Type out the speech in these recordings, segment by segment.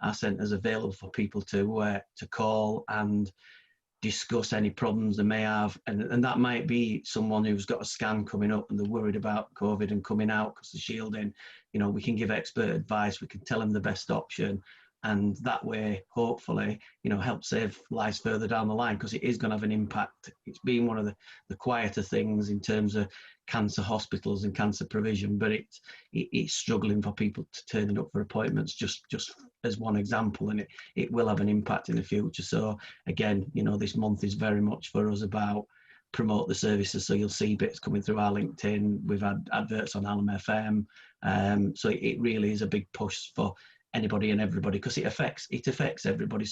our centres available for people to call and discuss any problems they may have, and that might be someone who's got a scan coming up and they're worried about COVID and coming out because they're shielding. You know, we can give expert advice, we can tell them the best option, and that way, hopefully, you know, help save lives further down the line, because it is going to have an impact. It's been one of the quieter things in terms of cancer hospitals and cancer provision, but it's struggling for people to turning up for appointments, just as one example, and it will have an impact in the future. So again, you know, this month is very much for us about promote the services. So you'll see bits coming through our LinkedIn. We've had adverts on Alum FM. So it really is a big push for anybody and everybody, because it affects everybody.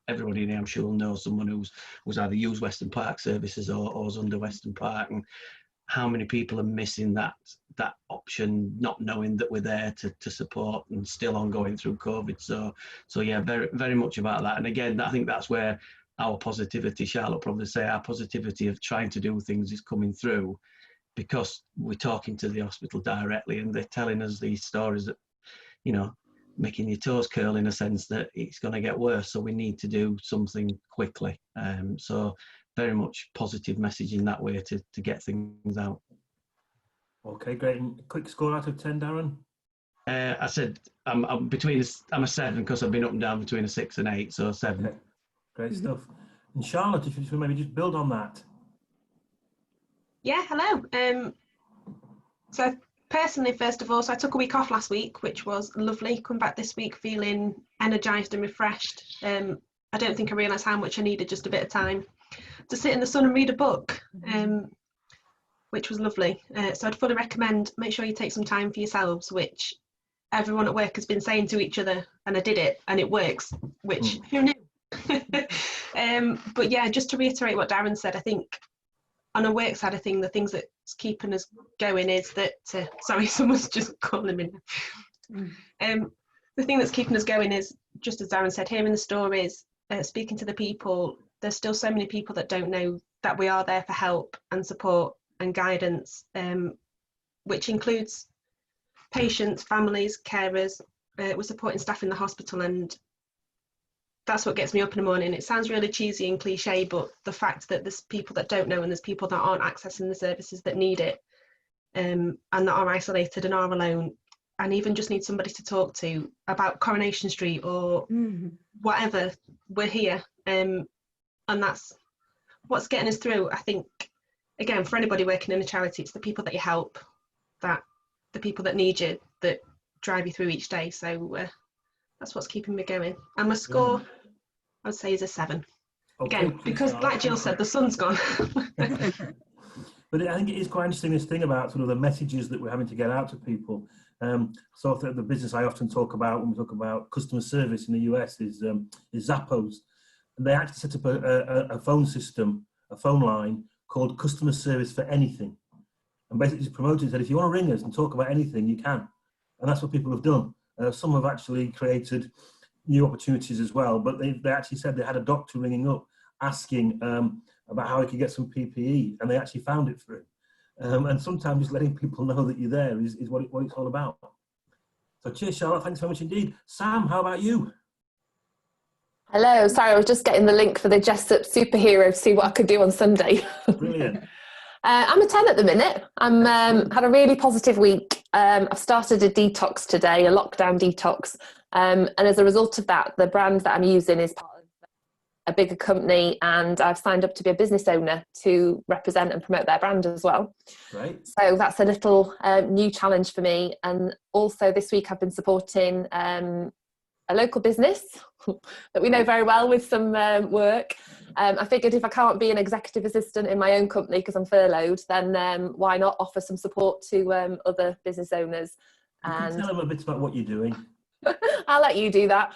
Everybody in I'm sure will know someone who's either used Western Park services or is under Western Park, and how many people are missing that option, not knowing that we're there to support and still ongoing through COVID. So yeah, very, very much about that. And again, I think that's where our positivity, Charlotte probably say, our positivity of trying to do things is coming through, because we're talking to the hospital directly and they're telling us these stories that, you know, making your toes curl in a sense that it's going to get worse. So we need to do something quickly. So very much positive message in that way to get things out. Okay, great. And quick score out of 10, Darren? I said I'm a 7, because I've been up and down between a 6 and 8, so 7. Okay. Great stuff. And Charlotte, if you maybe just build on that. Yeah, hello. So personally, first of all, so I took a week off last week, which was lovely. Come back this week feeling organised and refreshed. I don't think I realised how much I needed just a bit of time to sit in the sun and read a book, which was lovely. So I'd fully recommend, make sure you take some time for yourselves, which everyone at work has been saying to each other, and I did it and it works, which who knew? But yeah, just to reiterate what Darren said, I think on a work side of thing, the things that's keeping us going is that, sorry, someone's just calling me now. The thing that's keeping us going is, just as Darren said, hearing the stories, speaking to the people. There's still so many people that don't know that we are there for help and support and guidance, which includes patients, families, carers. We're supporting staff in the hospital, and that's what gets me up in the morning. It sounds really cheesy and cliche, but the fact that there's people that don't know and there's people that aren't accessing the services that need it, and that are isolated and are alone, and even just need somebody to talk to about Coronation Street or whatever, we're here. And that's what's getting us through. I think, again, for anybody working in a charity, it's the people that you help, that the people that need you, that drive you through each day. So that's what's keeping me going. And my score, I would say, is a 7. Okay, again, because like Jill said, the sun's gone. But I think it is quite interesting, this thing about sort of the messages that we're having to get out to people. So the business I often talk about when we talk about customer service in the US is Zappos. And they actually set up a phone system, a phone line called Customer Service for Anything. And basically just promoted that if you want to ring us and talk about anything, you can. And that's what people have done. Some have actually created new opportunities as well, but they actually said they had a doctor ringing up asking about how he could get some PPE, and they actually found it for him. And sometimes just letting people know that you're there is what it's all about. So cheers, Charlotte. Thanks very much indeed. Sam, how about you? Hello. Sorry, I was just getting the link for the Jessup superhero to see what I could do on Sunday. Brilliant. I'm a 10 at the minute. I'm had a really positive week. I've started a detox today, a lockdown detox. And as a result of that, the brand that I'm using is part of a bigger company, and I've signed up to be a business owner to represent and promote their brand as well. Right. So that's a little new challenge for me. And also this week I've been supporting a local business that we know very well with some work. I figured if I can't be an executive assistant in my own company because I'm furloughed, then why not offer some support to other business owners. You can tell them a bit about what you're doing. I'll let you do that.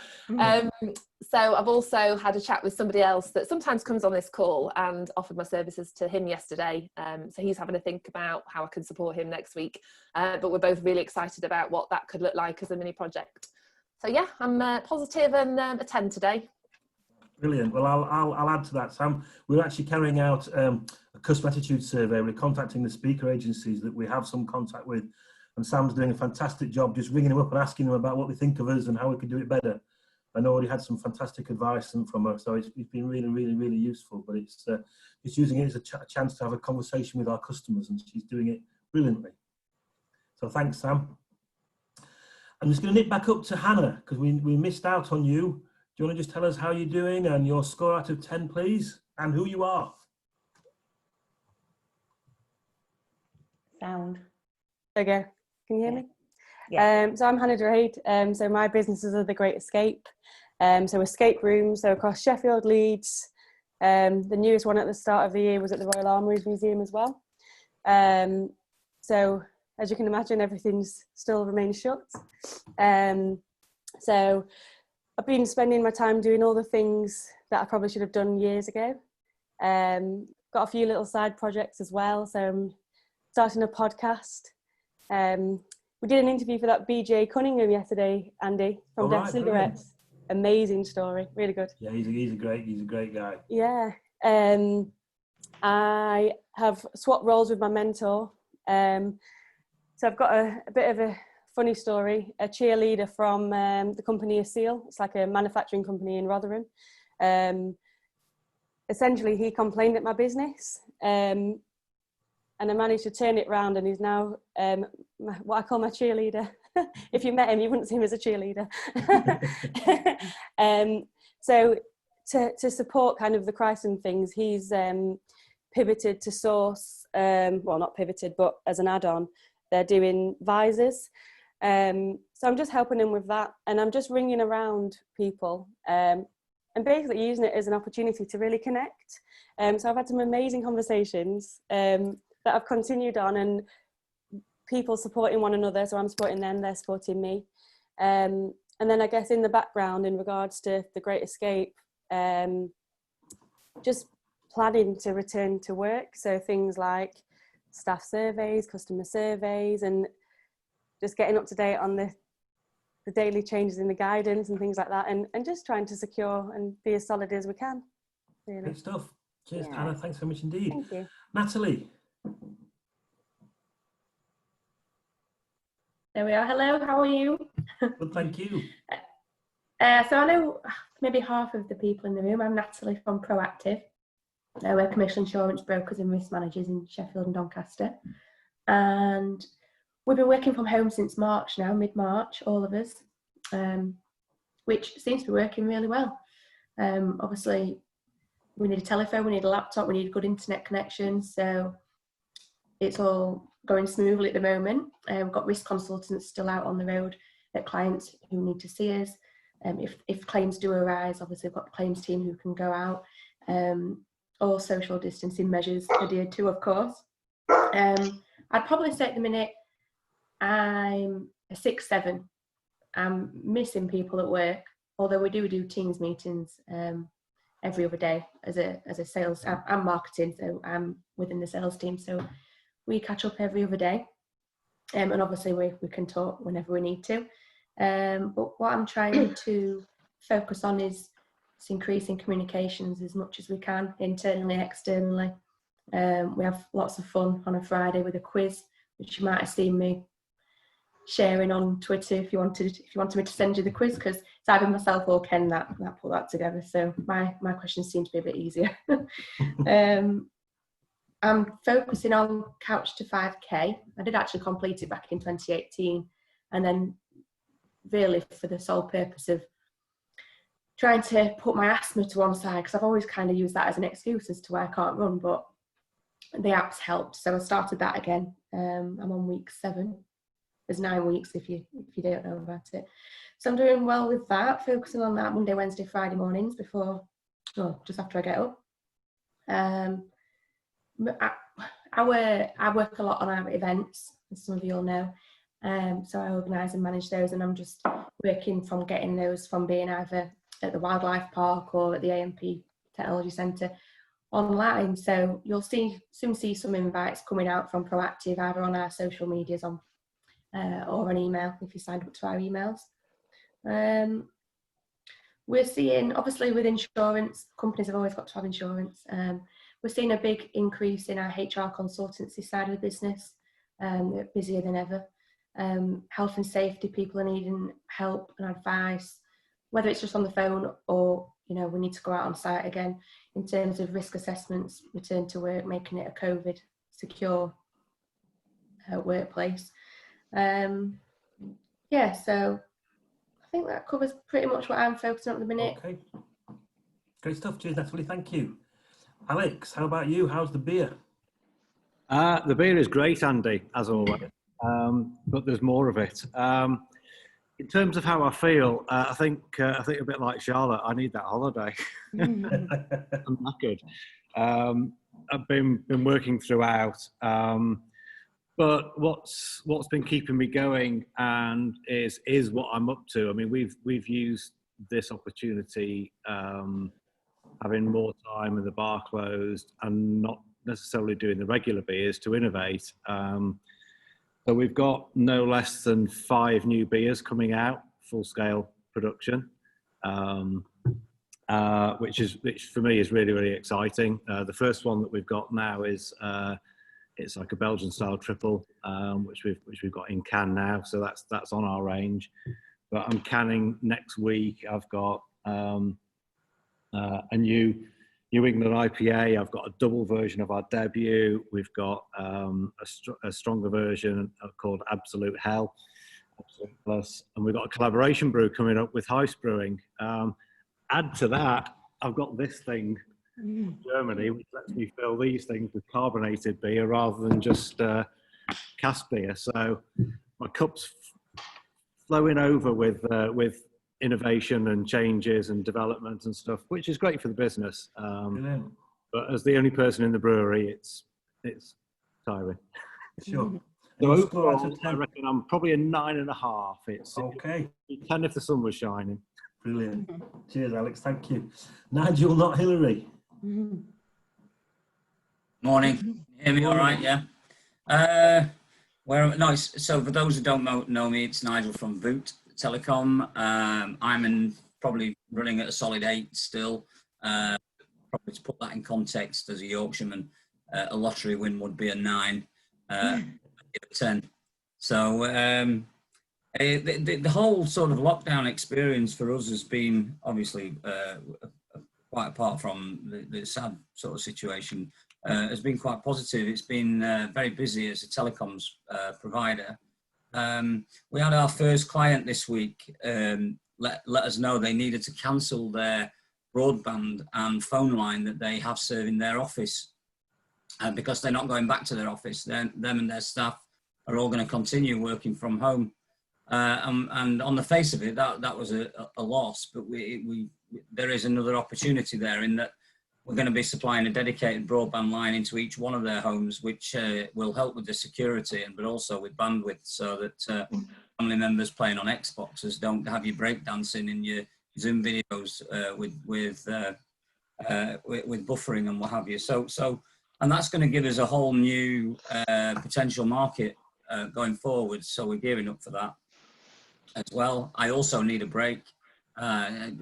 So I've also had a chat with somebody else that sometimes comes on this call, and offered my services to him yesterday. So he's having to think about how I can support him next week. But we're both really excited about what that could look like as a mini project. So yeah, I'm positive and a 10 today. Brilliant. Well, I'll add to that, Sam. We're actually carrying out a customer attitude survey. We're contacting the speaker agencies that we have some contact with, and Sam's doing a fantastic job just ringing them up and asking them about what they think of us and how we could do it better. I know he had some fantastic advice from her, so it's been really, really, really useful. But it's using it as a chance to have a conversation with our customers, and she's doing it brilliantly. So thanks, Sam. I'm just going to nip back up to Hannah because we missed out on you. Do you want to just tell us how you're doing and your score out of 10, please, and who you are? Sound. There you go. Can you hear me? Yeah. So I'm Hannah Drade. So my businesses are the Great Escape. So escape rooms, so across Sheffield, Leeds. The newest one at the start of the year was at the Royal Armouries Museum as well. So as you can imagine, everything's still remains shut. So I've been spending my time doing all the things that I probably should have done years ago. Got a few little side projects as well. So I'm starting a podcast. We did an interview for that BJ Cunningham yesterday, Andy, from Deaf Cigarettes. Amazing story, really good. Yeah, he's a great guy. Yeah. I have swapped roles with my mentor. So I've got a bit of a funny story. A cheerleader from the company of Seal. It's like a manufacturing company in Rotherham. Essentially, he complained at my business. And I managed to turn it around, and he's now what I call my cheerleader. If you met him, you wouldn't see him as a cheerleader. So to support kind of the crisis and things, he's pivoted to Source, well, not pivoted, but as an add-on, they're doing visors. So I'm just helping him with that, and I'm just ringing around people and basically using it as an opportunity to really connect. So I've had some amazing conversations that I've continued on, and people supporting one another. So I'm supporting them, they're supporting me. And then I guess in the background, in regards to the Great Escape, just planning to return to work. So things like staff surveys, customer surveys, and just getting up to date on the daily changes in the guidance and things like that, and just trying to secure and be as solid as we can. Really. Great stuff. Cheers, Yeah. Hannah. Thanks very much indeed. Thank you. Natalie. There we are. Hello, how are you? Good, thank you. So I know maybe half of the people in the room. I'm Natalie from Proactive. We're commercial insurance brokers and risk managers in Sheffield and Doncaster. And we've been working from home since March now, mid-March, all of us, which seems to be working really well. Obviously, we need a telephone, we need a laptop, we need a good internet connection. So it's all going smoothly at the moment. We've got risk consultants still out on the road at clients who need to see us. If claims do arise, obviously we've got the claims team who can go out. All social distancing measures adhered to, of course. I'd probably say at the minute I'm a 6-7. I'm missing people at work, although we do Teams meetings every other day as a sales. I'm marketing, so I'm within the sales team, so we catch up every other day, and obviously we can talk whenever we need to. But what I'm trying to focus on is increasing communications as much as we can, internally, externally. We have lots of fun on a Friday with a quiz, which you might have seen me sharing on Twitter if you wanted me to send you the quiz, because it's either myself or Ken that put that together. So my questions seem to be a bit easier. I'm focusing on Couch to 5K. I did actually complete it back in 2018, and then really for the sole purpose of trying to put my asthma to one side, because I've always kind of used that as an excuse as to why I can't run, but the app's helped. So I started that again. I'm on week 7. There's 9 weeks if you don't know about it. So I'm doing well with that, focusing on that Monday, Wednesday, Friday mornings just after I get up. I work a lot on our events, as some of you all know. So I organise and manage those, and I'm just working from getting those from being either at the Wildlife Park or at the AMP Technology Centre online. So you'll soon see some invites coming out from Proactive, either on our social medias or an email if you signed up to our emails. We're seeing, obviously with insurance, companies have always got to have insurance. We're seeing a big increase in our HR consultancy side of the business. They're busier than ever. Health and safety, people are needing help and advice whether it's just on the phone or, you know, we need to go out on site again in terms of risk assessments, return to work, making it a COVID secure workplace. Yeah, so I think that covers pretty much what I'm focusing on at the minute. Okay. Great stuff. Cheers, Natalie. Thank you. Alex, how about you? How's the beer? The beer is great, Andy, as always, but there's more of it. In terms of how I feel, I think a bit like Charlotte, I need that holiday. I'm knackered. I've been working throughout, but what's been keeping me going and is what I'm up to. I mean, we've used this opportunity, having more time with the bar closed and not necessarily doing the regular beers, to innovate. So we've got no less than 5 new beers coming out, full-scale production, which for me is really, really exciting. The first one that we've got now is it's like a Belgian-style triple, which we've got in can now. So that's on our range. But I'm canning next week. I've got a new New England IPA. I've got a double version of our debut. We've got a stronger version called Absolute Hell, Absolute Plus, and we've got a collaboration brew coming up with Heist Brewing. Add to that, I've got this thing from Germany, which lets me fill these things with carbonated beer rather than just cask beer. So my cup's flowing over with innovation and changes and development and stuff, which is great for the business. But as the only person in the brewery, it's tiring. Sure. So overall, I reckon I'm probably a 9.5. It's okay. 10 if the sun was shining. Brilliant. Cheers, Alex. Thank you. Nigel, not Hillary. Morning. Can you hear me all right? Yeah. So for those who don't know me, it's Nigel from Boot Telecom. I'm probably running at a solid 8 still. Probably to put that in context, as a Yorkshireman, a lottery win would be a 9, a 10. So the whole sort of lockdown experience for us has been obviously quite apart from the sad sort of situation, has been quite positive. It's been very busy as a telecoms provider. We had our first client this week let us know they needed to cancel their broadband and phone line that they have serving their office because they're not going back to their office. Them and their staff are all going to continue working from home. And on the face of it, that was a loss, but there is another opportunity there in that we're going to be supplying a dedicated broadband line into each one of their homes, which will help with the security but also with bandwidth, so that family members playing on Xboxes don't have you breakdancing in your Zoom videos with buffering and what have you. And that's going to give us a whole new potential market going forward. So we're gearing up for that as well. I also need a break.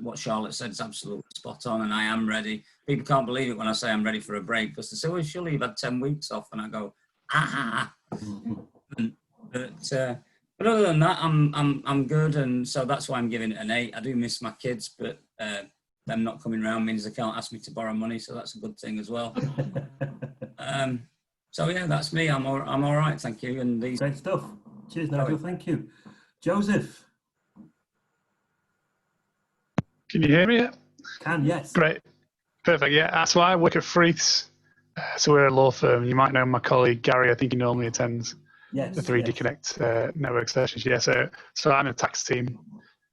What Charlotte said is absolutely spot on, and I am ready. People can't believe it when I say I'm ready for a break, because they say, well, surely you've had 10 weeks off, and I go, but other than that, I'm good, and so that's why I'm giving it an 8. I do miss my kids, but them not coming around means they can't ask me to borrow money, so that's a good thing as well. So yeah, that's me. I'm all right, thank you. And these great stuff. Cheers, Nigel. Thank you, Joseph. Can you hear me? Can, yes. Great. Perfect, yeah. So I work at Freeths. So we're a law firm. You might know my colleague Gary. I think he normally attends the 3D Connect network sessions. Yeah, so I'm in the tax team.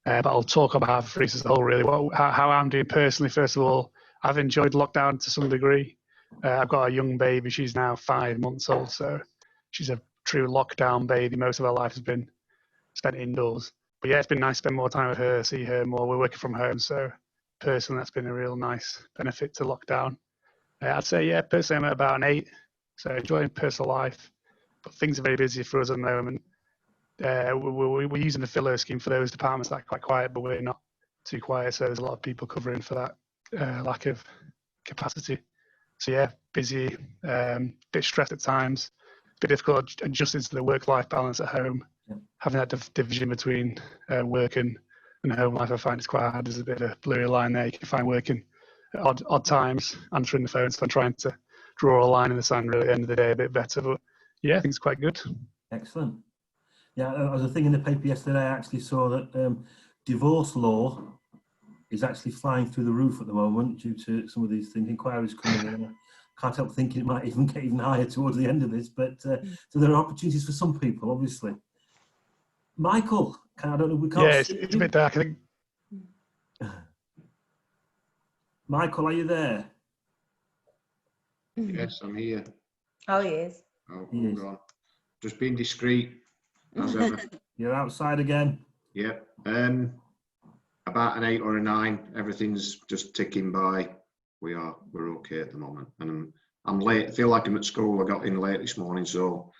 But I'll talk on behalf of Freeths as a whole, really. How I'm doing personally, first of all, I've enjoyed lockdown to some degree. I've got a young baby. She's now 5 months old. So she's a true lockdown baby. Most of her life has been spent indoors. But yeah, it's been nice to spend more time with her, see her more. We're working from home, so personally, that's been a real nice benefit to lockdown. I'd say, yeah, personally, I'm at about an 8, so enjoying personal life. But things are very busy for us at the moment. We're using the filler scheme for those departments that are quite quiet, but we're not too quiet, so there's a lot of people covering for that lack of capacity. So yeah, busy, bit stressed at times, bit difficult adjusting to the work-life balance at home. Having that division between work and And home life, I find it's quite hard. There's a bit of a blurry line there. You can find working at odd times, answering the phone. So I'm trying to draw a line in the sand really at the end of the day a bit better. But yeah, I think it's quite good. Excellent. Yeah, I was a thing in the paper yesterday. I actually saw that divorce law is actually flying through the roof at the moment due to some of these things, inquiries coming in. I can't help thinking it might even get even higher towards the end of this, but so there are opportunities for some people, obviously. Michael, I don't know, we can't Yeah, see it's you. a bit dark, I think. Michael, are you there? Yes, I'm here. Oh, he is. Oh, He hold is. on. Just being discreet, as ever. You're outside again? Yep. About an 8 or a 9. Everything's just ticking by. We're okay at the moment. And I'm late. I feel like I'm at school. I got in late this morning, so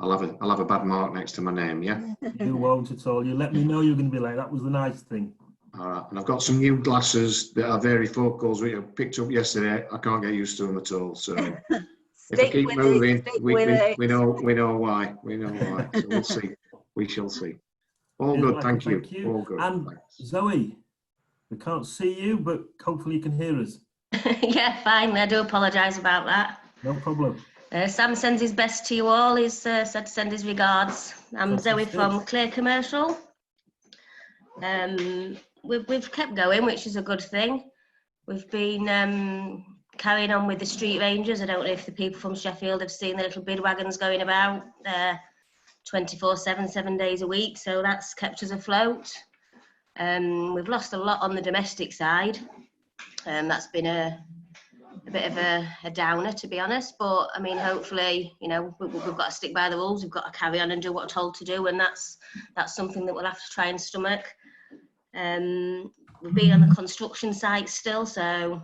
I'll have a bad mark next to my name. Yeah. You won't at all. You let me know you're going to be late. That was the nice thing. All right. And I've got some new glasses that are varifocals, which I picked up yesterday. I can't get used to them at all. So if I keep moving, we know why. We know why. So we'll see. We shall see. All Cheers, good, Michael, thank you. thank you. All good. And Thanks. Zoe, we can't see you, but hopefully you can hear us. Yeah, fine. I do apologise about that. No problem. Sam sends his best to you all. He's said to send his regards. I'm Zoe Fantastic. from Clear Commercial. We've kept going, which is a good thing. We've been carrying on with the street rangers. I don't know if the people from Sheffield have seen the little bid wagons going about. 24/7, 7 days a week, so that's kept us afloat. We've lost a lot on the domestic side. That's been a bit of a downer, to be honest, but I mean, hopefully, you know, we've got to stick by the rules. We've got to carry on and do what we're told to do, and that's something that we'll have to try and stomach. We've been on the construction site still, so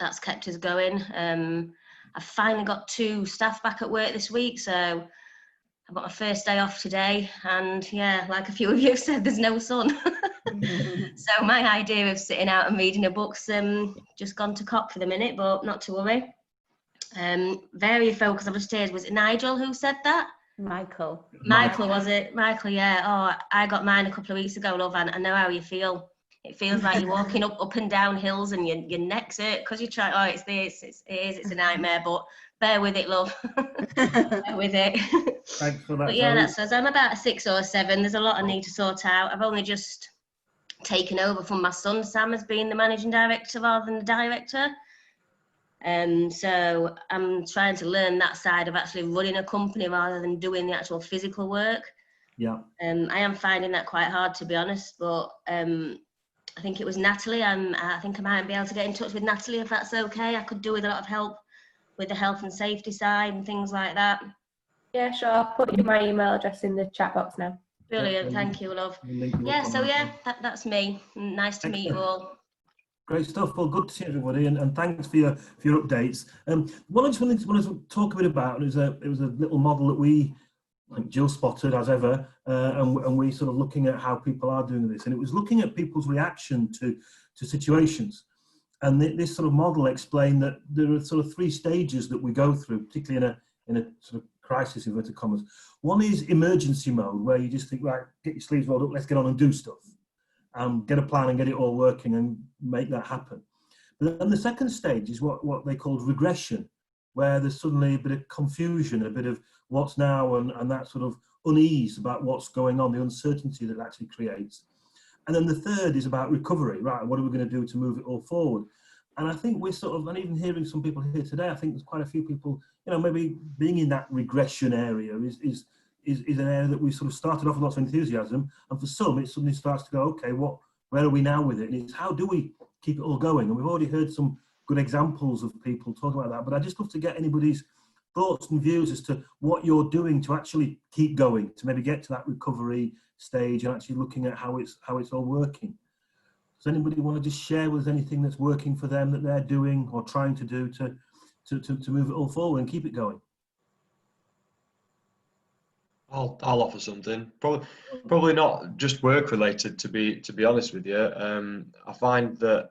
that's kept us going. I've finally got 2 staff back at work this week, so I've got my first day off today, and yeah, like a few of you have said, there's no sun. So my idea of sitting out and reading a book's just gone to cop for the minute, but not to worry. Very focused on stage. Was it Nigel who said that? Michael, was it? Michael, yeah. Oh, I got mine a couple of weeks ago, love, and I know how you feel. It feels like you're walking up and down hills and your neck's hurt because you try, oh, it's a nightmare, but bear with it, love. Bear with it. Thanks for that. But yeah, Zoe. that's us. I'm about a 6 or 7. There's a lot I need to sort out. I've only just taken over from my son, Sam, as being the managing director rather than the director. So I'm trying to learn that side of actually running a company rather than doing the actual physical work. Yeah. I am finding that quite hard, to be honest, but I think it was Natalie. I think I might be able to get in touch with Natalie if that's okay. I could do with a lot of help with the health and safety side and things like that. yeah, sure. I'll put my email address in the chat box now. Brilliant, thank you, love. Yeah, so yeah, that's me. Nice to meet you all. Great stuff. Well, good to see everybody, and thanks for your updates. What I just wanted to talk a bit about, it was a little model that we, like Jill spotted as ever, and we sort of looking at how people are doing this, and it was looking at people's reaction to situations. And this sort of model explained that there are sort of 3 stages that we go through, particularly in a sort of crisis, inverted commas. One is emergency mode, where you just think, right, get your sleeves rolled up, let's get on and do stuff. Get a plan and get it all working and make that happen. But then the second stage is what they called regression, where there's suddenly a bit of confusion, a bit of what's now, and that sort of unease about what's going on, the uncertainty that actually creates. And then the third is about recovery, right? What are we going to do to move it all forward? And I think we're sort of, and even hearing some people here today, I think there's quite a few people, you know, maybe being in that regression area is an area that we sort of started off with lots of enthusiasm, and for some it suddenly starts to go, okay, where are we now with it? And it's how do we keep it all going? And we've already heard some good examples of people talking about that, but I just love to get anybody's thoughts and views as to what you're doing to actually keep going, to maybe get to that recovery stage and actually looking at how it's all working. Does anybody want to just share with us anything that's working for them that they're doing or trying to do to move it all forward and keep it going? I'll offer something. Probably not just work related. To be honest with you, I find that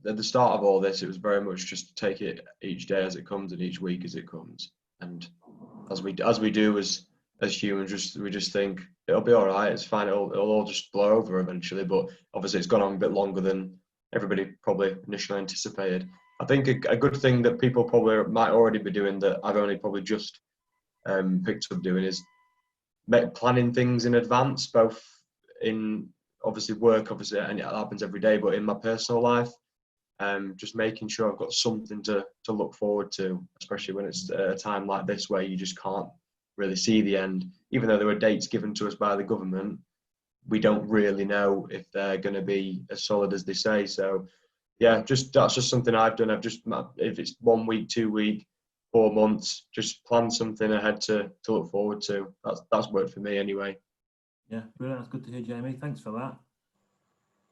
at the start of all this, it was very much just take it each day as it comes and each week as it comes, and as we do as as humans, we just think it'll be all right, it's fine, it'll all just blow over eventually. But obviously, it's gone on a bit longer than everybody probably initially anticipated. I think a good thing that people probably might already be doing that I've only probably just picked up doing is planning things in advance, both in obviously work, obviously, and it happens every day, but in my personal life. Just making sure I've got something to look forward to, especially when it's a time like this where you just can't really see the end. Even though there were dates given to us by the government, we don't really know if they're going to be as solid as they say. So yeah, that's just something I've done. If it's 1 week, 2 week, 4 months, just plan something ahead to look forward to. That's worked for me anyway. Yeah, brilliant. That's good to hear, Jamie. Thanks for that.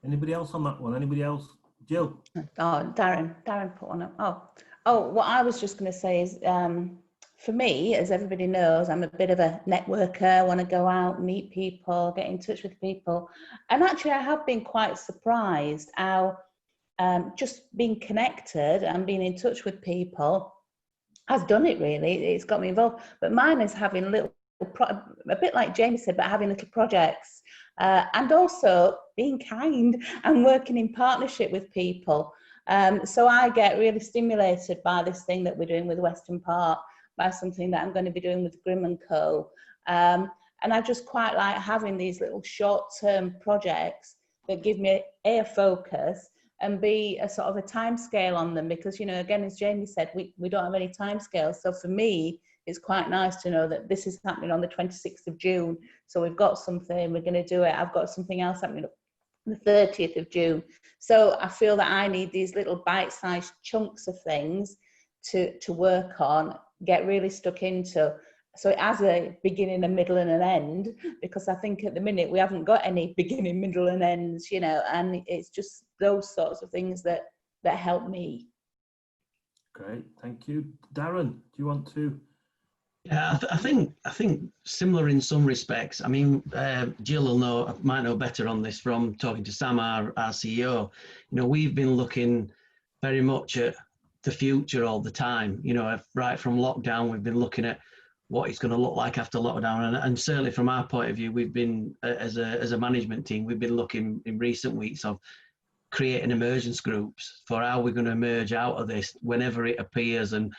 Anybody else on that one? Anybody else? Jill? Oh, Darren put one up. Oh, what I was just going to say is, for me, as everybody knows, I'm a bit of a networker. I want to go out, meet people, get in touch with people. And actually, I have been quite surprised how just being connected and being in touch with people has done it, really. It's got me involved. But mine is having a bit like Jamie said, but having little projects and also being kind and working in partnership with people. So I get really stimulated by this thing that we're doing with Western Park, by something that I'm going to be doing with Grimm & Co. And I just quite like having these little short-term projects that give me a focus and b a sort of a time scale on them, because, you know, again, as Jamie said, we don't have any time scales. So for me, it's quite nice to know that this is happening on the 26th of June. So we've got something, we're going to do it. I've got something else happening on the 30th of June. So I feel that I need these little bite-sized chunks of things to work on, get really stuck into. So it has a beginning, a middle and an end, because I think at the minute we haven't got any beginning, middle and ends, you know, and it's just those sorts of things that help me. Great, thank you. Darren, do you want to? Yeah, I think similar in some respects. I mean, Jill might know better on this from talking to Sam, our CEO. You know, we've been looking very much at the future all the time. You know, right from lockdown, we've been looking at what it's going to look like after lockdown, and certainly from our point of view, we've been as a management team, we've been looking in recent weeks of creating emergence groups for how we're going to emerge out of this whenever it appears and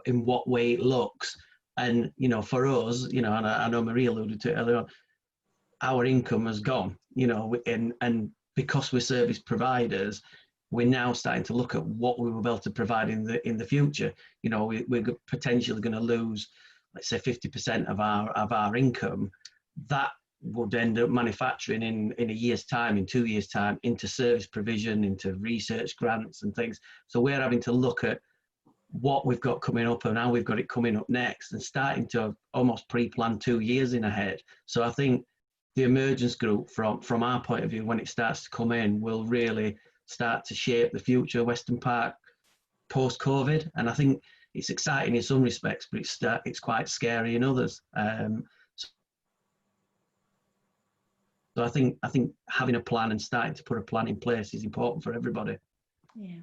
in what way it looks. And, you know, for us, you know, and I know Marie alluded to it earlier on, our income has gone, you know, and because we're service providers, we're now starting to look at what we will be able to provide in the future. You know, we're potentially going to lose, let's say, 50% of our income. That would end up manufacturing in a year's time, in 2 years' time, into service provision, into research grants and things. So we're having to look at what we've got coming up and how we've got it coming up next, and starting to almost pre-plan 2 years in ahead. So I think the emergence group, from our point of view, when it starts to come in, will really start to shape the future of Western Park post-COVID. And I think it's exciting in some respects, but it's quite scary in others. So I think having a plan and starting to put a plan in place is important for everybody. Yeah.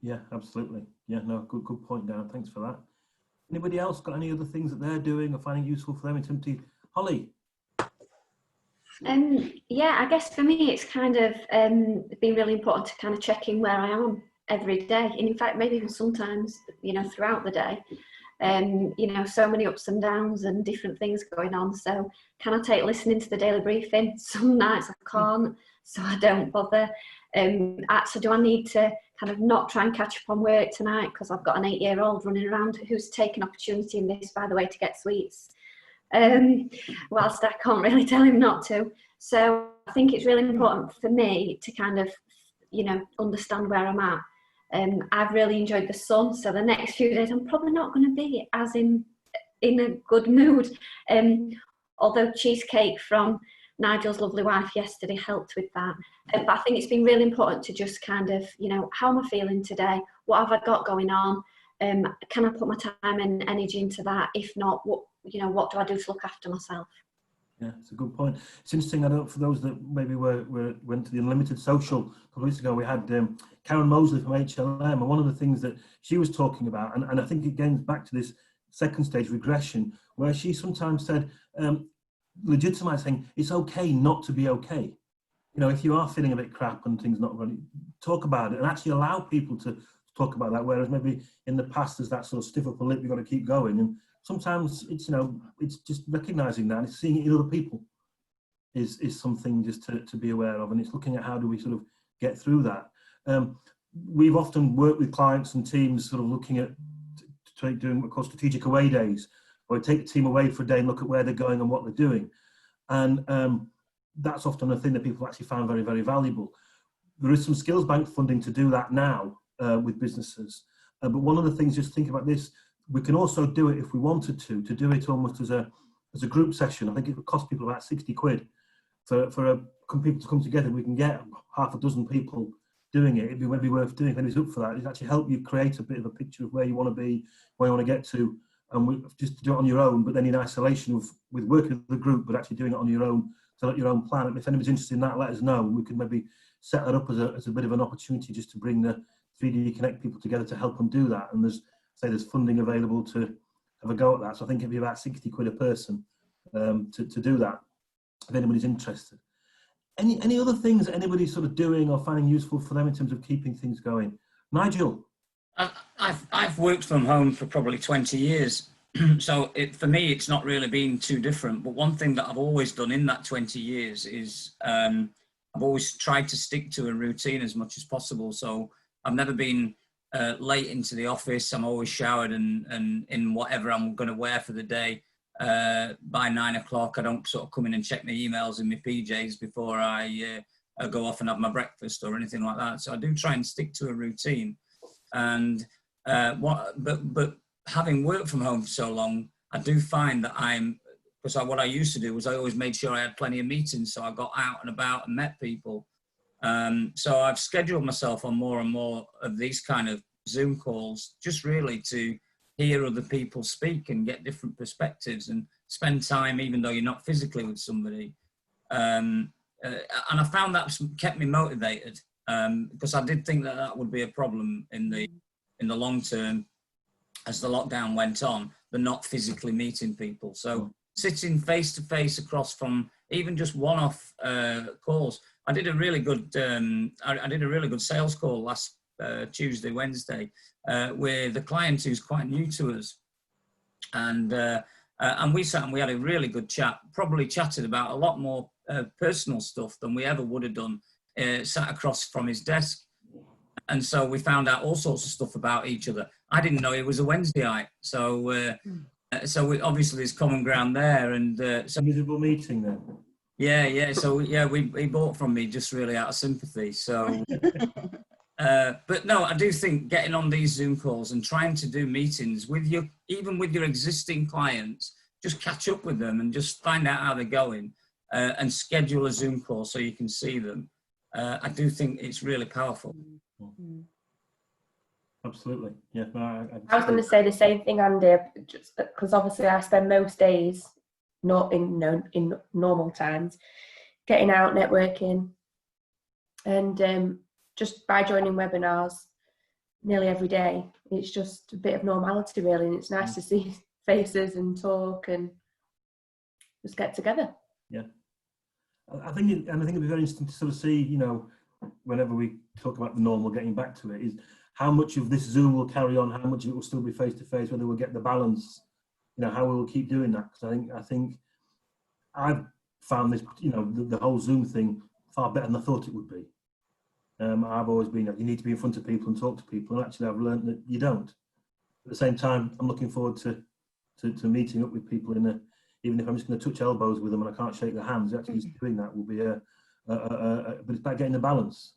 Yeah, absolutely. Yeah, no, good point, Darren. Thanks for that. Anybody else got any other things that they're doing or finding useful for them in terms of Holly? Yeah, I guess for me it's kind of been really important to kind of check in where I am every day, and in fact maybe even sometimes, you know, throughout the day. You know, so many ups and downs and different things going on. So can I take listening to the daily briefing? Some nights I can't, so I don't bother. So do I need to kind of not try and catch up on work tonight because I've got an 8-year-old running around who's taken opportunity in this, by the way, to get sweets, whilst I can't really tell him not to. So I think it's really important for me to kind of, you know, understand where I'm at. I've really enjoyed the sun, so the next few days I'm probably not going to be as in a good mood. Although cheesecake from Nigel's lovely wife yesterday helped with that. But I think it's been really important to just kind of, you know, how am I feeling today? What have I got going on? Can I put my time and energy into that? If not, what do I do to look after myself? Yeah, it's a good point. It's interesting. I don't, for those that maybe went to the Unlimited Social a couple of weeks ago, we had Karen Mosley from HLM, and one of the things that she was talking about, and I think it goes back to this second stage regression, where she sometimes said, legitimizing it's okay not to be okay. You know, if you are feeling a bit crap and things not running, talk about it and actually allow people to talk about that. Whereas maybe in the past there's that sort of stiff upper lip, you've got to keep going. And sometimes it's, you know, it's just recognizing that and it's seeing it in other people is something just to be aware of. And it's looking at how do we sort of get through that. We've often worked with clients and teams sort of looking at doing what we call strategic away days, or take the team away for a day and look at where they're going and what they're doing. And that's often a thing that people actually found very, very valuable. There is some skills bank funding to do that now with businesses. But one of the things, just think about this, we can also do it if we wanted to do it almost as a group session. I think it would cost people about 60 quid for people to come together. We can get half a dozen people doing it. It'd be maybe worth doing if anybody's up for that. It'd actually help you create a bit of a picture of where you want to be, where you want to get to, and just do it on your own, but then in isolation with working with the group, but actually doing it on your own, so at your own plan. And if anybody's interested in that, let us know. We could maybe set that up as a bit of an opportunity just to bring the 3D Connect people together to help them do that. And there's funding available to have a go at that. So I think it'd be about 60 quid a person to do that, if anybody's interested. Any other things that anybody's sort of doing or finding useful for them in terms of keeping things going? Nigel? I've worked from home for probably 20 years. So for me, it's not really been too different. But one thing that I've always done in that 20 years is I've always tried to stick to a routine as much as possible. So I've never been late into the office. I'm always showered and in whatever I'm going to wear for the day. By 9 o'clock, I don't sort of come in and check my emails in my PJs before I go off and have my breakfast or anything like that. So I do try and stick to a routine. And but having worked from home for so long, I do find that because what I used to do was I always made sure I had plenty of meetings, so I got out and about and met people. So I've scheduled myself on more and more of these kind of Zoom calls, just really to hear other people speak and get different perspectives and spend time, even though you're not physically with somebody. And I found that kept me motivated. Because I did think that would be a problem in the long term as the lockdown went on, the not physically meeting people. So sitting face to face across from even just one-off calls. I did a really good sales call last Tuesday, Wednesday, with a client who's quite new to us, and we sat and we had a really good chat. Probably chatted about a lot more personal stuff than we ever would have done. Sat across from his desk, and so we found out all sorts of stuff about each other. I didn't know he was a Wednesdayite, so we obviously there's common ground there. And so miserable meeting then. Yeah. So he bought from me just really out of sympathy. So, but no, I do think getting on these Zoom calls and trying to do meetings with even with your existing clients, just catch up with them and just find out how they're going, and schedule a Zoom call so you can see them. I do think it's really powerful. Absolutely, yeah. I was going to say the same thing, Andy, just because obviously I spend most days not in normal times getting out, networking, and just by joining webinars nearly every day, it's just a bit of normality really, and it's nice to see faces and talk and just get together. Yeah. I think it'd be very interesting to sort of see, you know, whenever we talk about the normal, getting back to it, is how much of this Zoom will carry on, how much of it will still be face to face, whether we'll get the balance, you know, how we will keep doing that. Because I think I've found this, you know, the whole Zoom thing far better than I thought it would be. I've always been, you need to be in front of people and talk to people, and actually I've learned that you don't. At the same time, I'm looking forward to meeting up with people even if I'm just going to touch elbows with them and I can't shake their hands, actually just doing that will be but it's about getting the balance.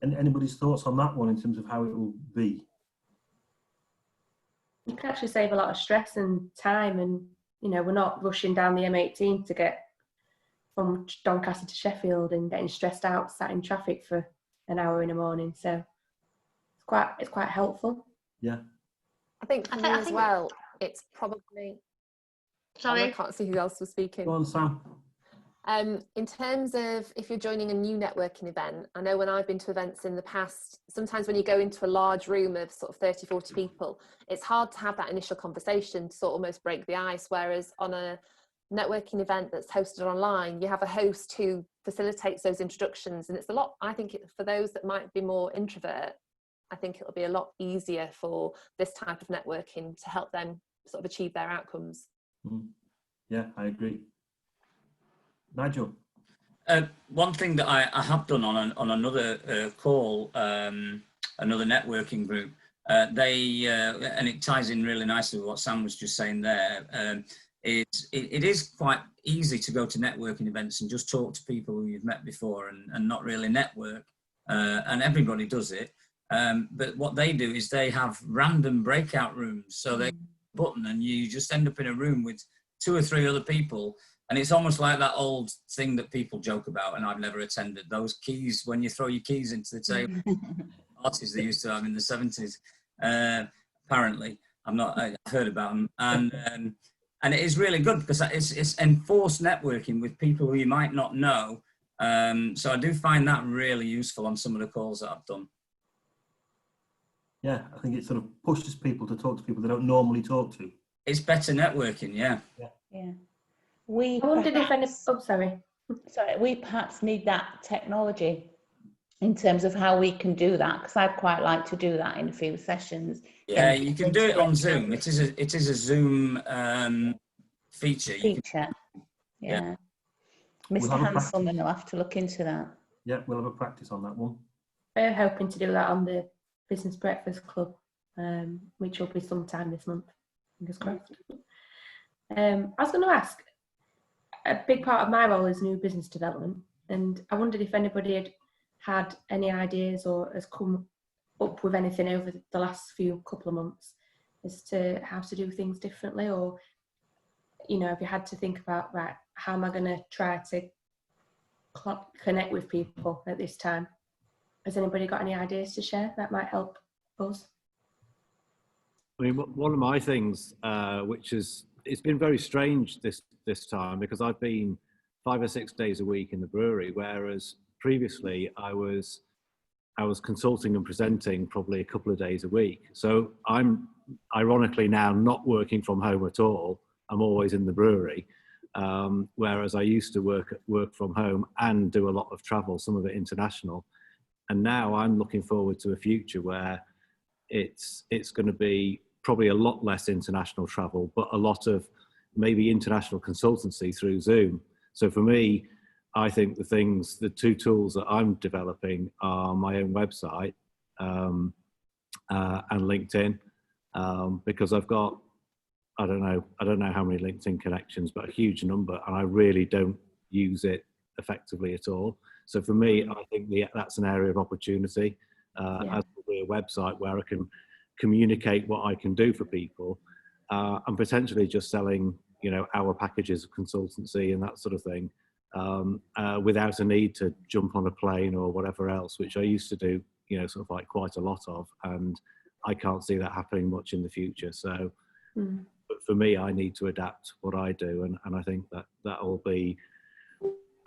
And anybody's thoughts on that one in terms of how it will be? You can actually save a lot of stress and time, and you know, we're not rushing down the M18 to get from Doncaster to Sheffield and getting stressed out, sat in traffic for an hour in the morning. So it's quite helpful. Yeah. I think for me as well, it's probably... Sorry. I can't see who else was speaking. Go on, Sam. In terms of if you're joining a new networking event, I know when I've been to events in the past, sometimes when you go into a large room of sort of 30, 40 people, it's hard to have that initial conversation to sort of almost break the ice. Whereas on a networking event that's hosted online, you have a host who facilitates those introductions. And it's a lot, I think, for those that might be more introvert, I think it'll be a lot easier for this type of networking to help them sort of achieve their outcomes. Yeah, I agree. Nigel? One thing that I have done on another call, another networking group, and it ties in really nicely with what Sam was just saying there, it is quite easy to go to networking events and just talk to people who you've met before and not really network, and everybody does it. But what they do is they have random breakout rooms, so they button and you just end up in a room with 2 or 3 other people. And it's almost like that old thing that people joke about, and I've never attended, those keys, when you throw your keys into the table, parties they used to have in the 70s. Apparently, I've heard about them. And it is really good because it's enforced networking with people who you might not know. So I do find that really useful on some of the calls that I've done. Yeah, I think it sort of pushes people to talk to people they don't normally talk to. It's better networking, yeah. Yeah. We I wondered if any. perhaps, Oh, sorry. we perhaps need that technology in terms of how we can do that, because I'd quite like to do that in a few sessions. Yeah, you can do it on Zoom. It is a Zoom feature. Yeah. Mr. Hanselman will have to look into that. Yeah, we'll have a practice on that one. We're hoping to do that on the Business Breakfast Club, which will be sometime this month. Fingers crossed. I was going to ask, a big part of my role is new business development, and I wondered if anybody had any ideas or has come up with anything over the last couple of months as to how to do things differently, or, you know, if you had to think about, right, how am I going to try to connect with people at this time? Has anybody got any ideas to share that might help us? I mean, one of my things, it's been very strange this time, because I've been 5 or 6 days a week in the brewery, whereas previously I was consulting and presenting probably a couple of days a week. So I'm ironically now not working from home at all. I'm always in the brewery, whereas I used to work from home and do a lot of travel, some of it international. And now I'm looking forward to a future where it's going to be probably a lot less international travel, but a lot of maybe international consultancy through Zoom. So for me, I think the 2 tools that I'm developing are my own website and LinkedIn, because I've got, I don't know how many LinkedIn connections, but a huge number, and I really don't use it effectively at all. So for me, I think that's an area of opportunity, as a website where I can communicate what I can do for people, and potentially just selling, you know, our packages of consultancy and that sort of thing, without a need to jump on a plane or whatever else, which I used to do, you know, sort of like quite a lot of, and I can't see that happening much in the future. So but for me, I need to adapt what I do, and I think that will be,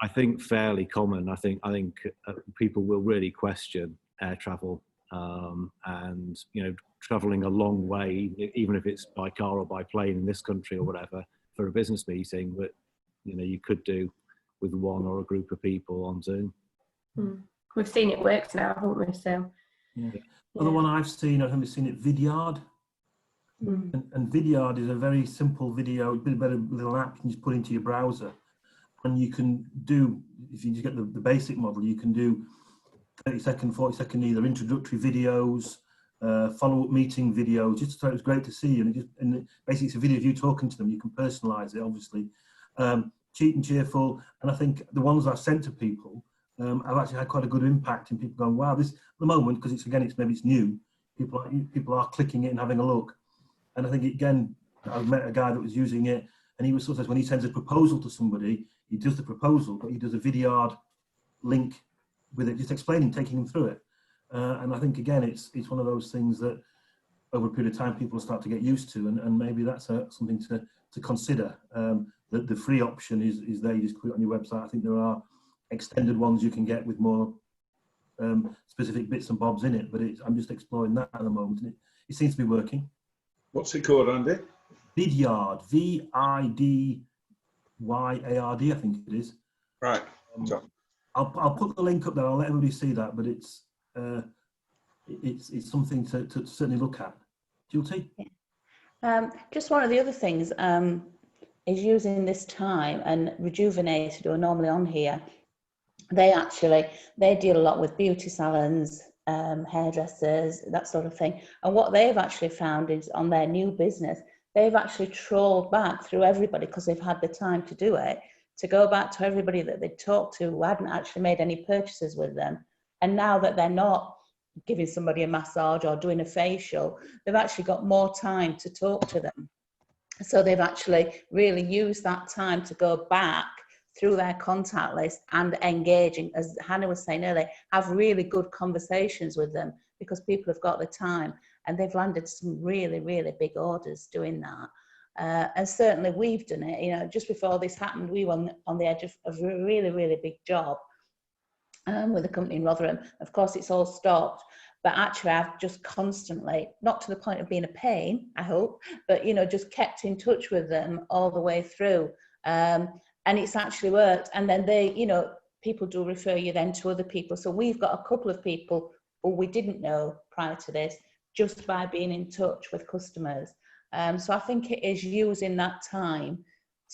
I think, fairly common. I think people will really question air travel, and, you know, traveling a long way, even if it's by car or by plane in this country or whatever, for a business meeting, that, you know, you could do with one or a group of people on Zoom. We've seen it works now, haven't we? So Other one I've seen, I haven't seen it, Vidyard. And Vidyard is a very simple video, a bit better little app you can just put into your browser, and you can do, if you just get the basic model, you can do 30-second, 40-second either introductory videos, follow-up meeting videos. Just so it was great to see, and basically it's a video of you talking to them. You can personalise it, obviously. Cheap and cheerful, and I think the ones I've sent to people have actually had quite a good impact in people going, wow, this at the moment, because maybe it's new, people are clicking it and having a look. And I think, again, I've met a guy that was using it, and he was sort of, when he sends a proposal to somebody, he does the proposal, but he does a Vidyard link with it, just explaining, taking them through it. And I think, again, it's one of those things that over a period of time people will start to get used to, and maybe that's something to consider. the free option is there. You just put it on your website. I think there are extended ones you can get with more specific bits and bobs in it, but I'm just exploring that at the moment, and it seems to be working. What's it called, Andy? Vidyard, Vidyard, I think it is. Right. I'll put the link up there. I'll let everybody see that, but it's something to certainly look at. Guilty? Just one of the other things is using this time, and Rejuvenated, who are normally on here, they deal a lot with beauty salons, hairdressers, that sort of thing. And what they've actually found is on their new business, they've actually trawled back through everybody, because they've had the time to do it, to go back to everybody that they'd talked to who hadn't actually made any purchases with them. And now that they're not giving somebody a massage or doing a facial, they've actually got more time to talk to them. So they've actually really used that time to go back through their contact list and engaging, as Hannah was saying earlier, have really good conversations with them, because people have got the time, and they've landed some really, really big orders doing that. And certainly we've done it. You know, just before this happened, we were on the edge of a really, really big job with a company in Rotherham. Of course, it's all stopped, but actually I've just constantly, not to the point of being a pain, I hope, but, you know, just kept in touch with them all the way through. And it's actually worked. And then they, you know, people do refer you then to other people. So we've got a couple of people who we didn't know prior to this, just by being in touch with customers. So I think it is using that time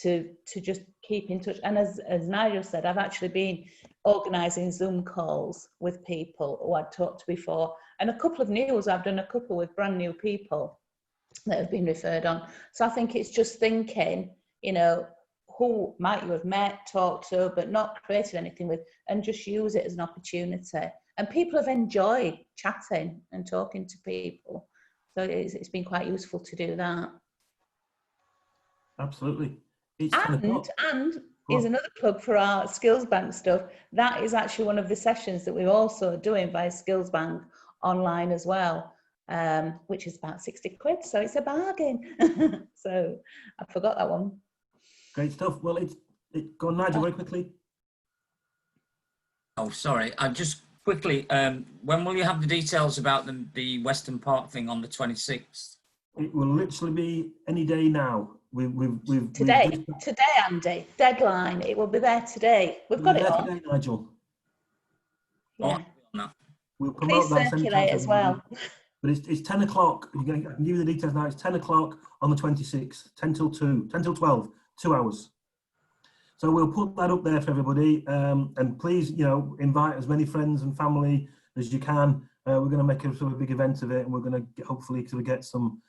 to just keep in touch. And as Nigel said, I've actually been organising Zoom calls with people who I'd talked to before. And a couple of news, I've done a couple with brand new people that have been referred on. So I think it's just thinking, you know, who might you have met, talked to, but not created anything with, and just use it as an opportunity. And people have enjoyed chatting and talking to people. So it's been quite useful to do that. Absolutely. And here's another plug for our Skills Bank stuff. That is actually one of the sessions that we're also doing via Skills Bank online as well, which is about 60 quid. So it's a bargain. So I forgot that one. Great stuff. Well, go on, Nigel, very quickly. Oh, sorry. I just quickly, when will you have the details about the Western Park thing on the 26th? It will literally be any day now. Today, Andy. Deadline. It will be there today. We've got it all. Today, Nigel. Yeah. We'll promote Please that circulate as well. But it's 10 o'clock. I can give you the details now. It's 10 o'clock on the 26th, 10 till 12, 2 hours. So we'll put that up there for everybody. And please, you know, invite as many friends and family as you can. We're going to make a sort of big event of it, and we're going to hopefully sort of get some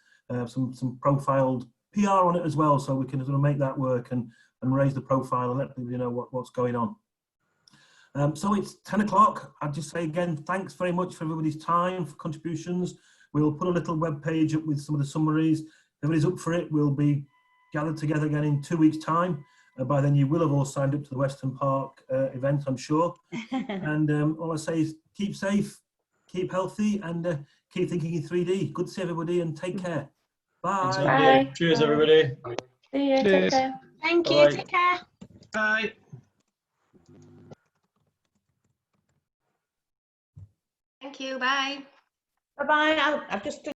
profiled PR on it as well, so we can sort of make that work and raise the profile and let people know what's going on. So it's 10 o'clock. I'd just say again, thanks very much for everybody's time, for contributions. We'll put a little web page up with some of the summaries. If everybody's up for it, we'll be gathered together again in 2 weeks' time. By then you will have all signed up to the Western Park event, I'm sure. And all I say is keep safe, keep healthy, and keep thinking in 3D. Good to see everybody, and take care. Bye. Bye. Cheers, everybody. See you. Take care. Thank you. Bye. Take care. Bye. Thank you. Bye. Bye-bye. I've just